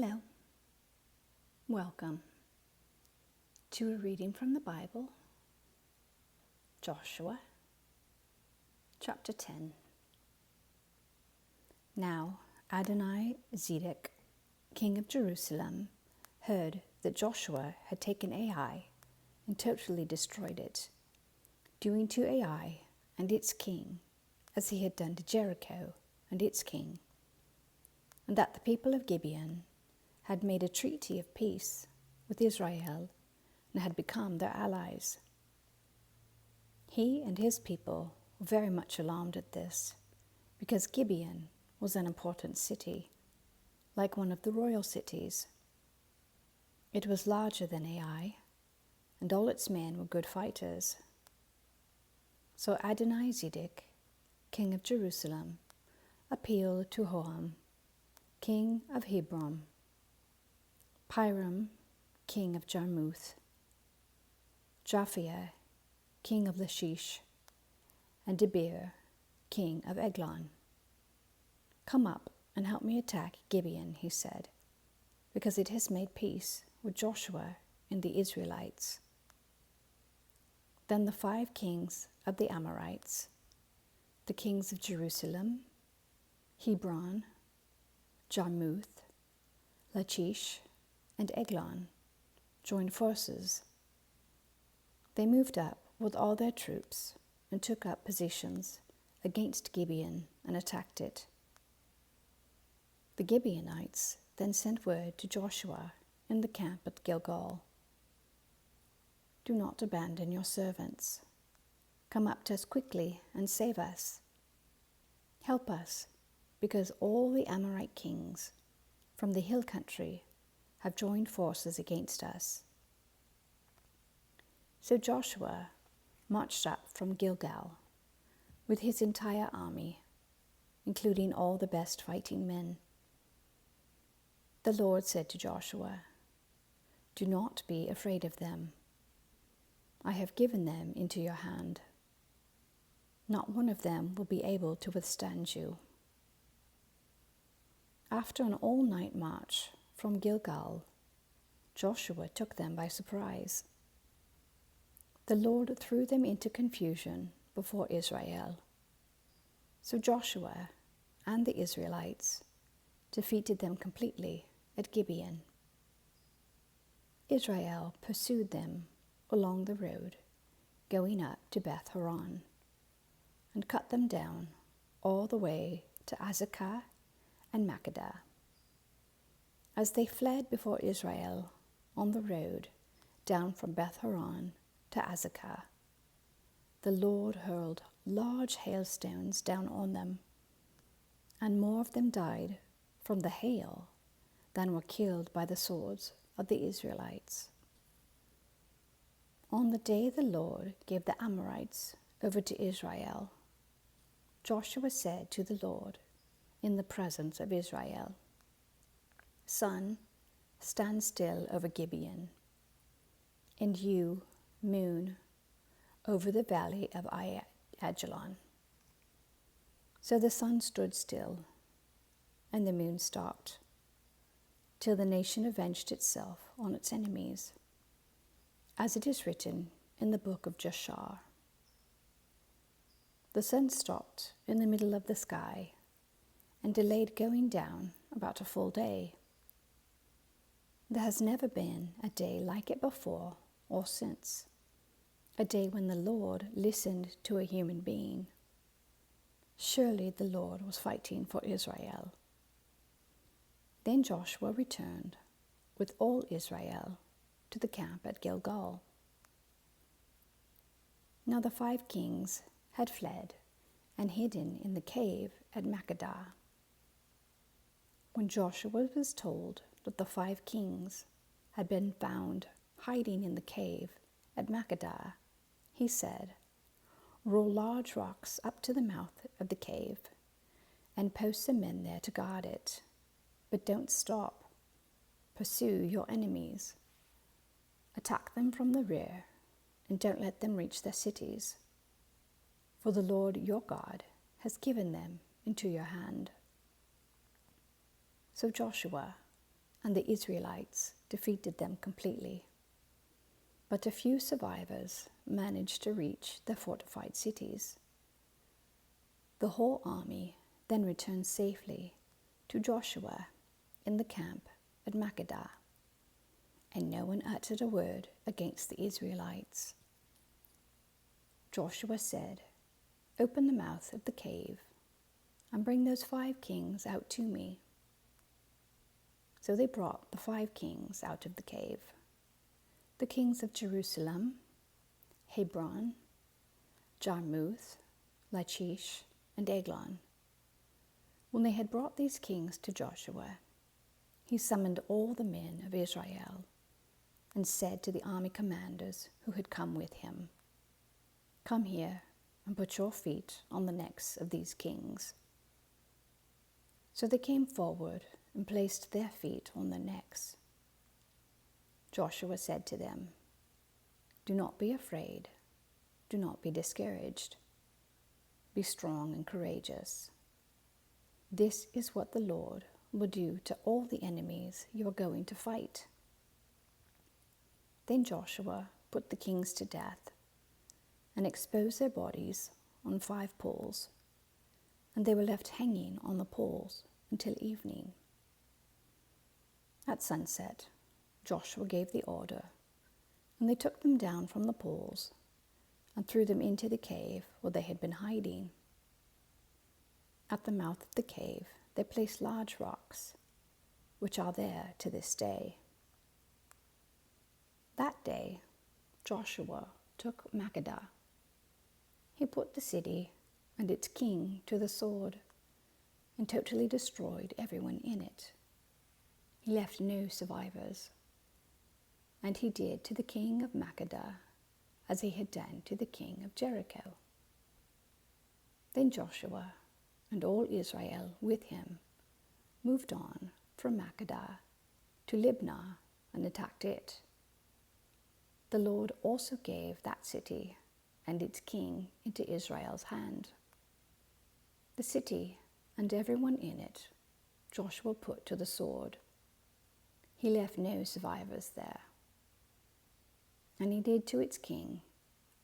Hello. Welcome to a reading from the Bible, Joshua, chapter 10. Now Adoni-Zedek, king of Jerusalem, heard that Joshua had taken Ai and totally destroyed it, doing to Ai and its king as he had done to Jericho and its king, and that the people of Gibeon had made a treaty of peace with Israel and had become their allies. He and his people were very much alarmed at this, because Gibeon was an important city, like one of the royal cities. It was larger than Ai, and all its men were good fighters. So Adoni-Zedek, king of Jerusalem, appealed to Hoham, king of Hebron, Piram, king of Jarmuth, Japhia, king of Lachish, and Debir, king of Eglon. Come up and help me attack Gibeon, he said, because it has made peace with Joshua and the Israelites. Then the 5 kings of the Amorites, the kings of Jerusalem, Hebron, Jarmuth, Lachish, and Eglon, joined forces. They moved up with all their troops and took up positions against Gibeon and attacked it. The Gibeonites then sent word to Joshua in the camp at Gilgal, "Do not abandon your servants. Come up to us quickly and save us. Help us, because all the Amorite kings from the hill country have joined forces against us." So Joshua marched up from Gilgal with his entire army, including all the best fighting men. The Lord said to Joshua, "Do not be afraid of them. I have given them into your hand. Not one of them will be able to withstand you." After an all-night march from Gilgal, Joshua took them by surprise. The Lord threw them into confusion before Israel. So Joshua and the Israelites defeated them completely at Gibeon. Israel pursued them along the road going up to Beth Horon and cut them down all the way to Azekah and Makkedah. As they fled before Israel on the road down from Beth Horon to Azekah, the Lord hurled large hailstones down on them, and more of them died from the hail than were killed by the swords of the Israelites. On the day the Lord gave the Amorites over to Israel, Joshua said to the Lord in the presence of Israel, "Sun, stand still over Gibeon, and you, moon, over the valley of Ajalon." So the sun stood still, and the moon stopped, till the nation avenged itself on its enemies, as it is written in the book of Joshua. The sun stopped in the middle of the sky and delayed going down about a full day. There has never been a day like it before or since, a day when the Lord listened to a human being. Surely the Lord was fighting for Israel. Then Joshua returned with all Israel to the camp at Gilgal. Now the 5 kings had fled and hidden in the cave at Makkedah. When Joshua was told that the 5 kings had been found hiding in the cave at Makkedah, he said, "Roll large rocks up to the mouth of the cave and post some men there to guard it. But don't stop. Pursue your enemies. Attack them from the rear and don't let them reach their cities. For the Lord your God has given them into your hand." So Joshua and the Israelites defeated them completely. But a few survivors managed to reach the fortified cities. The whole army then returned safely to Joshua in the camp at Makkedah, and no one uttered a word against the Israelites. Joshua said, "Open the mouth of the cave and bring those 5 kings out to me." So they brought the 5 kings out of the cave, the kings of Jerusalem, Hebron, Jarmuth, Lachish, and Eglon. When they had brought these kings to Joshua, he summoned all the men of Israel and said to the army commanders who had come with him, "Come here and put your feet on the necks of these kings." So they came forward and placed their feet on their necks. Joshua said to them, "Do not be afraid, do not be discouraged. Be strong and courageous. This is what the Lord will do to all the enemies you are going to fight." Then Joshua put the kings to death and exposed their bodies on 5 poles, and they were left hanging on the poles until evening. At sunset, Joshua gave the order, and they took them down from the poles and threw them into the cave where they had been hiding. At the mouth of the cave, they placed large rocks, which are there to this day. That day, Joshua took Makkedah. He put the city and its king to the sword and totally destroyed everyone in it. He left no survivors. And he did to the king of Makkedah as he had done to the king of Jericho. Then Joshua and all Israel with him moved on from Makkedah to Libnah and attacked it. The Lord also gave that city and its king into Israel's hand. The city and everyone in it Joshua put to the sword. He left no survivors there. And he did to its king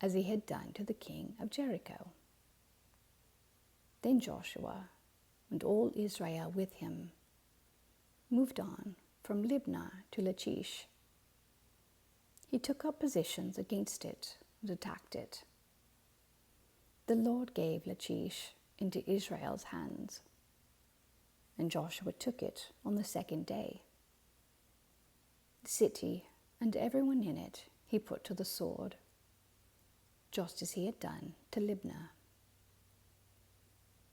as he had done to the king of Jericho. Then Joshua and all Israel with him moved on from Libnah to Lachish. He took up positions against it and attacked it. The Lord gave Lachish into Israel's hands, and Joshua took it on the 2nd day. The city and everyone in it he put to the sword, just as he had done to Libnah.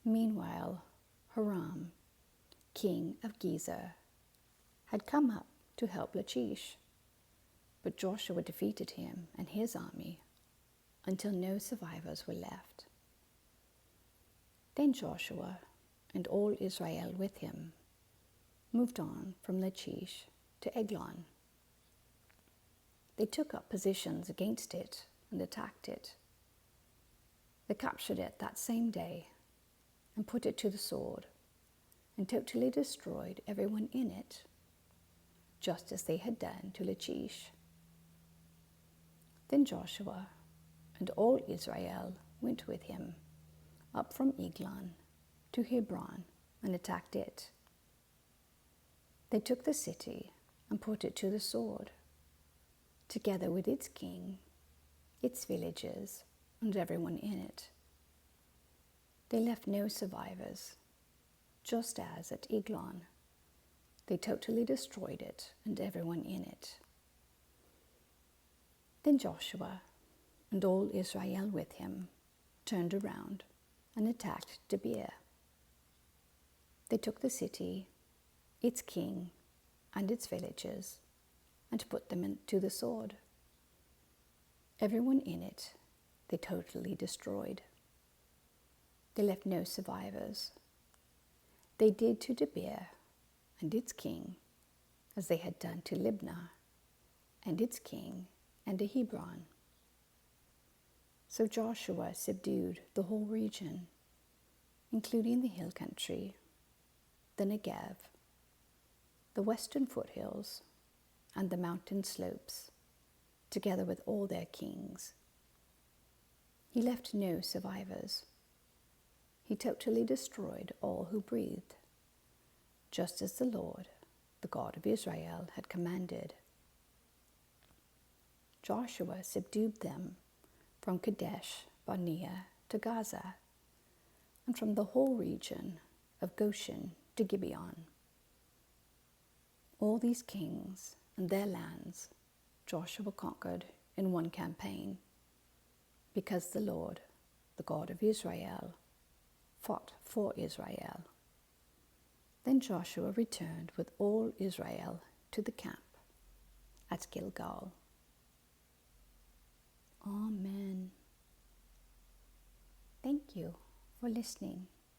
Meanwhile, Hiram, king of Gezer, had come up to help Lachish, but Joshua defeated him and his army until no survivors were left. Then Joshua and all Israel with him moved on from Lachish to Eglon. They took up positions against it and attacked it. They captured it that same day and put it to the sword and totally destroyed everyone in it, just as they had done to Lachish. Then Joshua and all Israel went with him up from Eglon to Hebron and attacked it. They took the city and put it to the sword, together with its king, its villages, and everyone in it. They left no survivors, just as at Eglon. They totally destroyed it and everyone in it. Then Joshua and all Israel with him turned around and attacked Debir. They took the city, its king, and its villages, and put them to the sword. Everyone in it they totally destroyed. They left no survivors. They did to Debir and its king as they had done to Libnah and its king and to Hebron. So Joshua subdued the whole region, including the hill country, the Negev, the western foothills and the mountain slopes, together with all their kings. He left no survivors. He totally destroyed all who breathed, just as the Lord, the God of Israel, had commanded. Joshua subdued them from Kadesh Barnea to Gaza, and from the whole region of Goshen to Gibeon. All these kings and their lands Joshua conquered in one campaign, because the Lord, the God of Israel, fought for Israel. Then Joshua returned with all Israel to the camp at Gilgal. Amen. Thank you for listening.